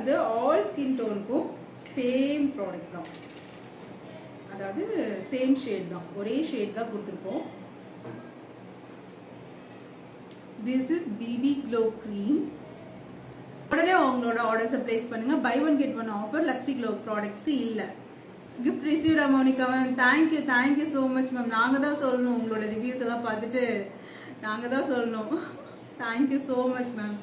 வந்து all skin டோனுக்கும் same product தான், அதாவது சேம் ஷேட் தான், ஒரே ஷேட் தான் கொடுத்துருக்கோம். This is BB Glow Cream. உடனே உங்களோட ஆர்டர்ஸை பிளேஸ் பண்ணுங்க. Buy one get one offer Luxy Glow ப்ராடக்ட்ஸ்க்கு இல்ல. கிஃப்ட் ரிசீவ்டா Monica ma'am, thank you so much ma'am. நாங்க தான் சொல்லணும், உங்களோட ரிவ்யூஸ் எல்லாம் பார்த்துட்டு நாங்க தான் சொல்லணும். Thank you so much ma'am.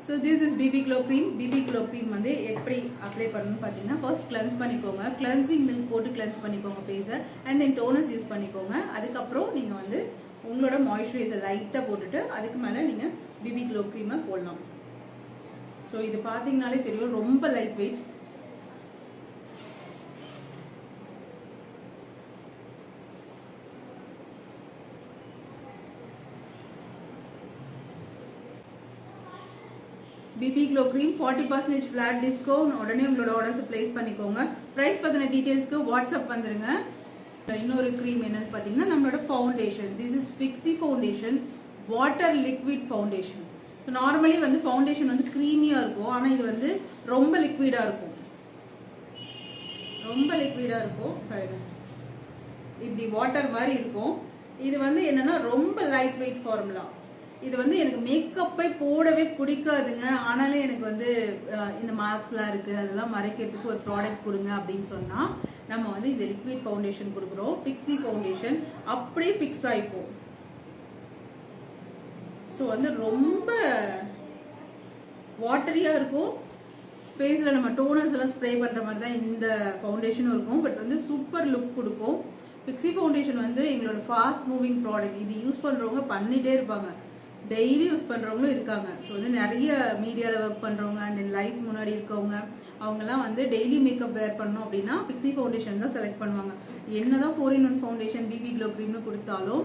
So this is BB glow cream. BB glow cream வந்து எப்படி அப்ளை பண்ணணும்னு பார்த்தீங்கன்னா, ஃபர்ஸ்ட் கிளென்ஸ் பண்ணிக்கோங்க, கிளென்சிங் மில்க் போட்டு கிளென்ஸ் பண்ணிக்கோங்க ஃபேஸை, அண்ட் தென் டோனர்ஸ் யூஸ் பண்ணிக்கோங்க. அதுக்கப்புறம் நீங்க வந்து உங்களோட மாய்ஸ்சரைசர் லைட்டா போட்டுட்டு அதுக்கு மேல நீங்க பிபி க்ளோ க்ரீமை போடலாம். ஸோ இது பாத்தீங்கன்னாலே தெரியும், ரொம்ப light weight. BB glow cream 40% flat discount. உடனே உங்களோட ஆர்டர்ஸ் பிளேஸ் பண்ணிக்கோங்க. பிரைஸ் பத்தின டீடைல்ஸ்க்கு வாட்ஸ்அப் வந்துருங்க. இன்னொரு க்ரீம் என்னன்னு பாத்தீங்கன்னா நம்மளோட foundation. This is Fixy foundation, water liquid foundation. Normally வந்து ஃபவுண்டேஷன் வந்து கிரீமியா இருக்கும், ஆனா இது வந்து ரொம்ப லிக்விடா இருக்கும். பாருங்க, இப்படி வாட்டர் மாதிரி இருக்கும். இது வந்து என்னன்னா ரொம்ப லைட் வெயிட் ஃபார்முலா. இது வந்து எனக்கு மேக்கப்பை போடவே பிடிக்காதுங்க, ஆனாலும் எனக்கு வந்து இந்த மார்க்ஸ்லாம் இருக்கு, அதெல்லாம் மறைக்கிறதுக்கு ஒரு ப்ராடக்ட் கொடுங்க அப்படின்னு சொன்னா நம்ம வந்து இந்த லிக்விட் ஃபவுண்டேஷன் கொடுக்குறோம். ஃபிக்ஸி ஃபவுண்டேஷன் அப்படியே ஃபிக்ஸ் ஆயிக்கும். ஸோ வந்து ரொம்ப வாட்டரியா இருக்கும். ஃபேஸ்ல நம்ம டோனர்ஸ் எல்லாம் ஸ்ப்ரே பண்ற மாதிரி தான் இந்த ஃபவுண்டேஷனும் இருக்கும், பட் வந்து சூப்பர் லுக் கொடுக்கும். ஃபிக்ஸி ஃபவுண்டேஷன் வந்து எங்களோட ஃபாஸ்ட் மூவிங் ப்ராடக்ட். இது யூஸ் பண்றவங்க பண்ணிட்டே இருப்பாங்க, டெய்லி யூஸ் பண்றவங்களும் இருக்காங்க. ஸோ வந்து நிறைய மீடியால ஒர்க் பண்றவங்க, அந்த லைட் முன்னாடி இருக்கவங்க, அவங்க எல்லாம் வந்து டெய்லி மேக்கப் வேர் பண்ணணும் அப்படின்னா ஃபிக்ஸி ஃபவுண்டேஷன் தான் செலக்ட் பண்ணுவாங்க. என்னதான் 4-in-1 ஃபவுண்டேஷன் பிபி க்ளோ க்ரீம்னு கொடுத்தாலும்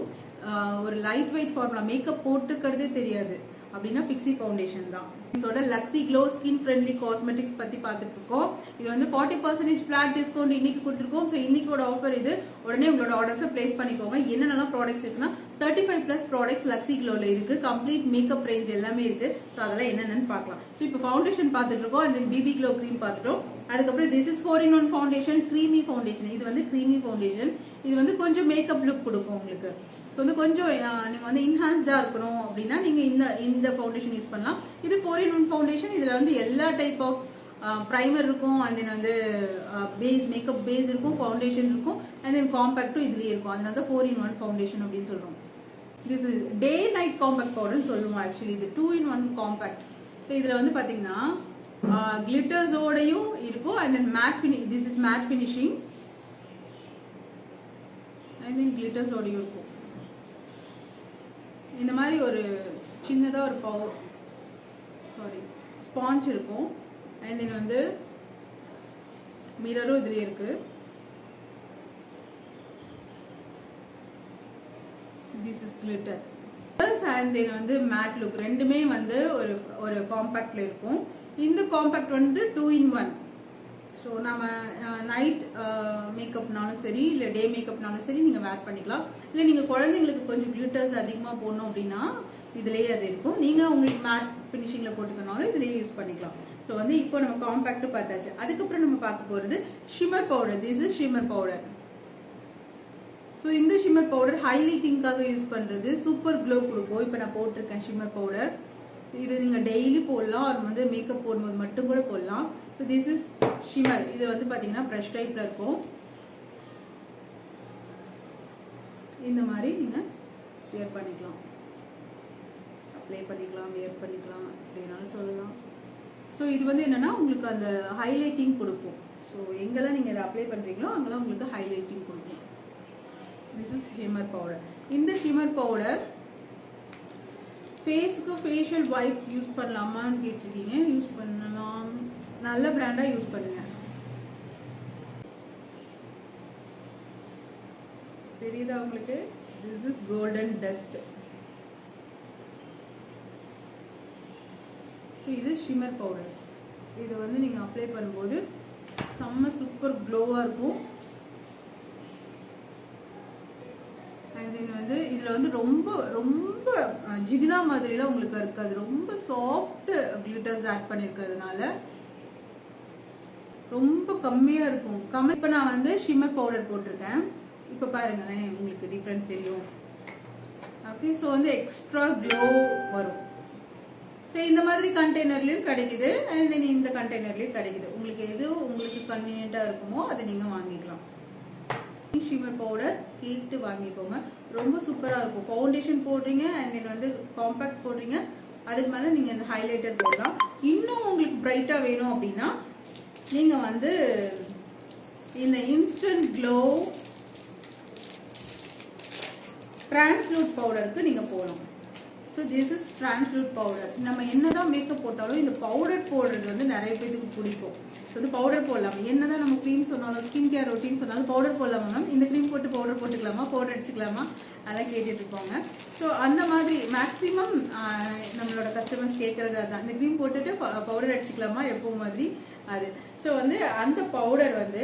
ஒரு லைட் வெயிட் ஃபார்முலா, மேக்கப் போட்டுக்கிறதே தெரியாது அப்படின்னா ஃபிக்ஸி ஃபவுண்டேஷன் தான். இதோட லக்ஸி க்ளோ ஸ்கின் ஃப்ரெண்ட்லி காஸ்மெட்டிக்ஸ் பத்தி பார்த்துட்டு இருக்கோம். இது வந்து 40% ஃபிளாட் டிஸ்கவுண்ட் இன்னைக்கு கொடுத்துருக்கோம். ஸோ இன்னைக்கோட ஆஃபர் இது. உடனே உங்களோட ஆர்டர்ஸை பிளேஸ் பண்ணிக்கோங்க. என்னென்னலாம் ப்ராடக்ட்ஸ் இருக்குன்னா 35+ ப்ராடக்ட்ஸ் லக்ஸி க்ளோல இருக்கு. கம்ப்ளீட் மேக்கப் ரேஞ்ச் எல்லாமே இருக்கு. ஸோ அதெல்லாம் என்னென்னு பார்க்கலாம். ஸோ இப்போ ஃபவுண்டேஷன் பார்த்துட்டு இருக்கோம், and then BB glow cream பார்த்துட்டோம். அதுக்கப்புறம் this is 4-in-1 foundation, creamy foundation. இது வந்து க்ரீமி ஃபவுண்டேஷன். இது வந்து கொஞ்சம் மேக்கப் லுக் கொடுக்கும் உங்களுக்கு. ஸோ வந்து கொஞ்சம் நீங்க வந்து இன்ஹான்ஸ்டா இருக்கணும் அப்படின்னா நீங்க இந்த ஃபவுண்டேஷன் யூஸ் பண்ணலாம். இது 4-in-1 ஃபவுண்டேஷன். இதுல வந்து எல்லா டைப் ஆஃப் பிரைமர் இருக்கும், அண்ட் தென் வந்து பேஸ், மேக்கப் பேஸ் இருக்கும், ஃபவுண்டேஷன் இருக்கும், அண்ட் தென் காம்பாக்டும் இதுலயே இருக்கும். அதனால தான் 4-in-1 ஃபவுண்டேஷன் அப்படின்னு சொல்றோம். This is day night compact பவுடர்னு சொல்லுவோம். ஆக்சுவலி இது 2-in-1 காம்பாக்ட். இதுல வந்து பாத்தீங்கன்னா கிளிட்டர்ஸோடையும் இருக்கும், and then matte this is matte finishing, and then கிளிட்டர்ஸோடையும் இருக்கும். இந்த மாதிரி ஒரு சின்னதா ஒரு ஸ்பாஞ்ச் இருக்கும், அண்ட் தென் வந்து மிரரும் இதுலயே இருக்கு. This is glitter and then வந்து மேட் லுக். ரெண்டுமே வந்து ஒரு காம்பாக்ட்ல இருக்கும். இந்த காம்பாக்ட் வந்து 2-in-1. ஸோ நம்ம நைட் மேக்கப்னாலும் சரி, இல்லை டே மேக்கப்னாலும் சரி நீங்கள் வேர் பண்ணிக்கலாம். இல்லை நீங்கள் குழந்தைங்களுக்கு கொஞ்சம் கிளிட்டர்ஸ் அதிகமாக போடணும் அப்படின்னா இதுலேயே அது இருக்கும். நீங்கள் உங்களுக்கு மேட் ஃபினிஷிங்கில் போட்டுக்கனாலும் இதுலேயே யூஸ் பண்ணிக்கலாம். ஸோ வந்து இப்போ நம்ம காம்பாக்ட் பார்த்தாச்சு. அதுக்கப்புறம் நம்ம பார்க்க போகிறது shimmer powder. This is shimmer powder. So இந்த ஷிம்மர் பவுடர் ஹைலைட்டிங்காக யூஸ் பண்ணுறது, சூப்பர் க்ளோ கொடுக்கும். இப்போ நான் போட்டிருக்கேன் ஷிம்மர் பவுடர். இது நீங்க டெய்லி போடலாம், அது வந்து மேக்கப் போடும்போது மட்டும் கூட போடலாம். So this is shimmer. இது வந்து பாத்தீங்கன்னா ப்ரஷ் டைப்ல இருக்கும். இந்த மாதிரி நீங்க வேர் பண்ணிக்கலாம், அப்ளை பண்ணிக்கலாம், வேர் பண்ணிக்கலாம் அப்படின்னாலும் சொல்லலாம். ஸோ இது வந்து என்னன்னா உங்களுக்கு அந்த ஹைலைட்டிங் கொடுக்கும். ஸோ எங்கெல்லாம் நீங்க இதை அப்ளை பண்றீங்களோ அங்கெல்லாம் உங்களுக்கு ஹைலைட்டிங் கொடுக்கும். This is shimmer powder. இந்த ஷிம்மர் பவுடர் ஃபேஸ்க்கு ஃபேஷியல் வைப்ஸ் யூஸ் பண்ணலாமான்னு கேட்டிருக்கீங்க. யூஸ் பண்ணலாம், நல்ல பிராண்டா யூஸ் பண்ணுங்க. தெரியுதா உங்களுக்கு? This is golden dust. So இது ஷிம்மர் பவுடர். இது வந்து நீங்க அப்ளை பண்ணும்போது செம்ம சூப்பர் க்ளோவா இருக்கும். அண்ட் தென் வந்து இதுல வந்து ரொம்ப ரொம்ப ஜிகினா மாதிரிலாம் உங்களுக்கு இருக்காது. ரொம்ப சாஃப்ட் கிளிட்டர்ஸ் ஆட் பண்ணிருக்கிறதுனால ரொம்ப கம்மியா இருக்கும். இப்ப நான் வந்து ஷிம்மர் பவுடர் போட்டிருக்கேன். இப்ப பாருங்களேன், உங்களுக்கு டிஃபரன்ஸ் தெரியும். ஓகே, ஸோ வந்து எக்ஸ்ட்ரா க்ளோ வரும். ஸோ இந்த மாதிரி கண்டெய்னர்லயும் கிடைக்குது, அண்ட் தென் இந்த கண்டெய்னர்லயும் கிடைக்குது. உங்களுக்கு எது உங்களுக்கு கன்வீனியன்ட்டா இருக்குமோ அதை நீங்க வாங்கிக்கலாம். ஷிம்மர் பவுடர் கேட்டு வாங்கிக்கோங்க, ரொம்ப சூப்பரா இருக்கும். ஃபவுண்டேஷன் போடுறீங்க, அண்ட் தென் வந்து காம்பாக்ட் போடுறீங்க, அதுக்கு மேல நீங்க இந்த ஹைலைட்டர் போடலாம். இன்னும் உங்களுக்கு பிரைட்டா வேணும் அப்படின்னா நீங்க வந்து இந்த இன்ஸ்டன்ட் க்ளோ டிரான்ஸ்லூட் பவுடருக்கு நீங்க போகலாம். So this is translucent powder. நம்ம என்னதான் மேக்கப் போட்டாலும் இந்த பவுடர் போடுறது வந்து நிறைய பேருக்கு பிடிக்கும். ஸோ இந்த பவுடர் போடலாம். என்னதான் நம்ம க்ரீம் சொன்னாலும், ஸ்கின் கேர் ரொட்டீன் சொன்னாலும் பவுடர் போடலாமா மேம், இந்த க்ரீம் போட்டு பவுடர் போட்டுக்கலாமா, பவுடர் அடிச்சுக்கலாமா, அதெல்லாம் கேட்டுட்டு இருப்பாங்க. ஸோ அந்த மாதிரி மேக்ஸிமம் நம்மளோட கஸ்டமர்ஸ் கேட்கறது அதுதான், இந்த க்ரீம் போட்டுட்டு பவுடர் அடிச்சுக்கலாமா எப்போ மாதிரி அது. ஸோ வந்து அந்த பவுடர் வந்து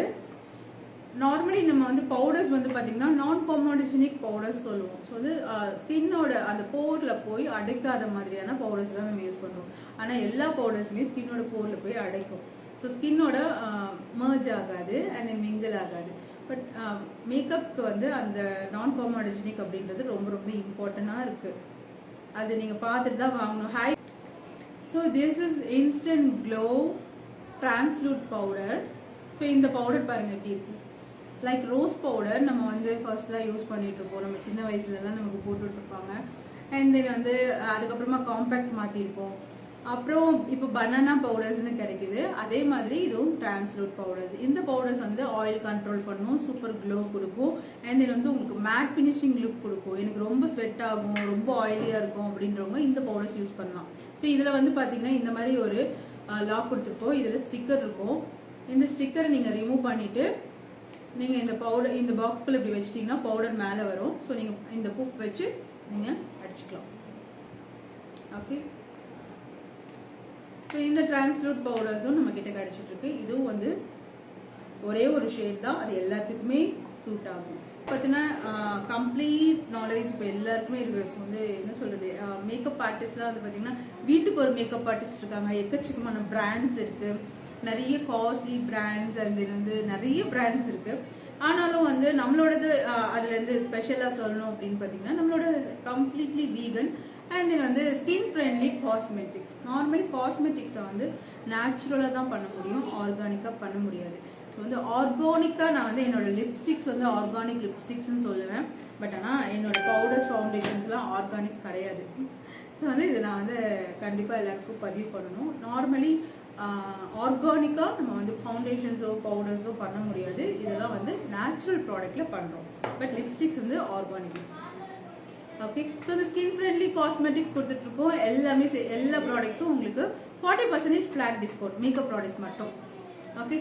நார்மலி நம்ம வந்து பவுடர்ஸ் வந்து பாத்தீங்கன்னா நான் காமோடிஜெனிக் பவுடர்ஸ் சொல்லுவோம். ஸோ வந்து ஸ்கின்னோட அந்த போர்ல போய் அடைக்காத மாதிரியான பவுடர்ஸ் தான் நம்ம யூஸ் பண்றோம். ஆனா எல்லா பவுடர்ஸுமே ஸ்கின்னோட போர்ல போய் அடைக்கும். ஸோ ஸ்கின்னோட மர்ஜ் ஆகாது அண்ட் தென் மிங்கிள் ஆகாது. பட் மேக்கப்க்கு வந்து அந்த நான் காமோடிஜெனிக் அப்படின்றது ரொம்ப ரொம்ப இம்பார்ட்டண்டா இருக்கு. அது நீங்க பார்த்துட்டு தான் வாங்கணும். Hi so this is instant glow translucent powder. So இந்த பவுடர் பாருங்க எப்படி இருக்கு. லைக் ரோஸ் பவுடர் நம்ம வந்து ஃபர்ஸ்ட்லாம் யூஸ் பண்ணிட்டு இருப்போம், நம்ம சின்ன வயசுலலாம் நமக்கு போட்டுட்டு இருப்பாங்க. அண்ட் தென் வந்து அதுக்கப்புறமா காம்பாக்ட் மாத்திருப்போம். அப்புறம் இப்போ பனானா பவுடர்ஸ்னு கிடைக்குது. அதே மாதிரி இதுவும் டிரான்ஸ்லூட் பவுடர்ஸ். இந்த பவுடர்ஸ் வந்து ஆயில் கண்ட்ரோல் பண்ணும், சூப்பர் க்ளோ கொடுக்கும், அண்ட் தென் வந்து உங்களுக்கு மேட் ஃபினிஷிங் லுக் கொடுக்கும். எனக்கு ரொம்ப ஸ்வெட் ஆகும், ரொம்ப ஆயிலியா இருக்கும் அப்படின்றவங்க இந்த பவுடர்ஸ் யூஸ் பண்ணலாம். ஸோ இதுல வந்து பாத்தீங்கன்னா இந்த மாதிரி ஒரு லாக் கொடுத்துருப்போம், இதுல ஸ்டிக்கர் இருக்கும். இந்த ஸ்டிக்கரை நீங்க ரிமூவ் பண்ணிட்டு நீங்க இந்த பவுடர் இந்த பாக்ஸ்குள்ள இப்படி வச்சிட்டீங்கன்னா பவுடர் மேல வரும். ஸோ நீங்க இந்த புஃப் வச்சு நீங்க அடிச்சுக்கலாம். ஓகே, ஸோ இந்த டிரான்ஸ்லூட் பவுடர்ஸும் நம்ம கிட்ட கிடைச்சிட்டு இருக்கு. இதுவும் வந்து ஒரே ஒரு ஷேட் தான், அது எல்லாத்துக்குமே சூட் ஆகும். பார்த்தீங்கன்னா கம்ப்ளீட் நாலேஜ் இப்போ எல்லாருக்குமே இருக்கு. ஸோ வந்து என்ன சொல்றது, மேக்கப் ஆர்டிஸ்ட்லாம் வந்து பார்த்தீங்கன்னா வீட்டுக்கு ஒரு மேக்கப் ஆர்டிஸ்ட் இருக்காங்க, எக்கச்சக்கமான பிராண்ட்ஸ் இருக்கு, நிறைய காஸ்ட்லி பிராண்ட்ஸ் அண்ட் வந்து நிறைய பிராண்ட்ஸ் இருக்கு. ஆனாலும் வந்து நம்மளோடது அதுல இருந்து ஸ்பெஷலா சொல்லணும் அப்படின்னு பாத்தீங்கன்னா நம்மளோட கம்ப்ளீட்லி வீகன் அண்ட் தென் வந்து ஸ்கின் ஃப்ரெண்ட்லி காஸ்மெட்டிக்ஸ். நார்மலி காஸ்மெட்டிக்ஸை வந்து நேச்சுரலா தான் பண்ண முடியும், ஆர்கானிக்கா பண்ண முடியாது. ஸோ வந்து ஆர்கானிக்கா நான் வந்து என்னோட லிப்ஸ்டிக்ஸ் வந்து ஆர்கானிக் லிப்ஸ்டிக்ஸ்ன்னு சொல்லுவேன். பட் ஆனா என்னோட பவுடர்ஸ் ஃபவுண்டேஷன்ஸ்லாம் ஆர்கானிக் கிடையாது. ஸோ வந்து இது நான் வந்து கண்டிப்பா எல்லாருக்கும் பதிவு பண்ணணும். நார்மலி ஆர்கானிக்கா நம்ம வந்து ஃபவுண்டேஷன்ஸோ பவுடர்ஸோ பண்ண முடியாது. இதெல்லாம் வந்து நேச்சுரல் ப்ராடக்ட்ல பண்றோம். பட் லிப்ஸ்டிக்ஸ் வந்து ஆர்கானிக் லிப்ஸ்டிக்ஸ். ஓகே, ஸோ இந்த ஸ்கின் ஃப்ரெண்ட்லி காஸ்மெட்டிக்ஸ் கொடுத்துட்டு இருக்கோம். எல்லாமே எல்லா ப்ராடக்ட்ஸும் உங்களுக்கு 40% ஃபிளாட் டிஸ்கவுண்ட், மேக்கப் ப்ராடக்ட்ஸ் மட்டும். ஓகே.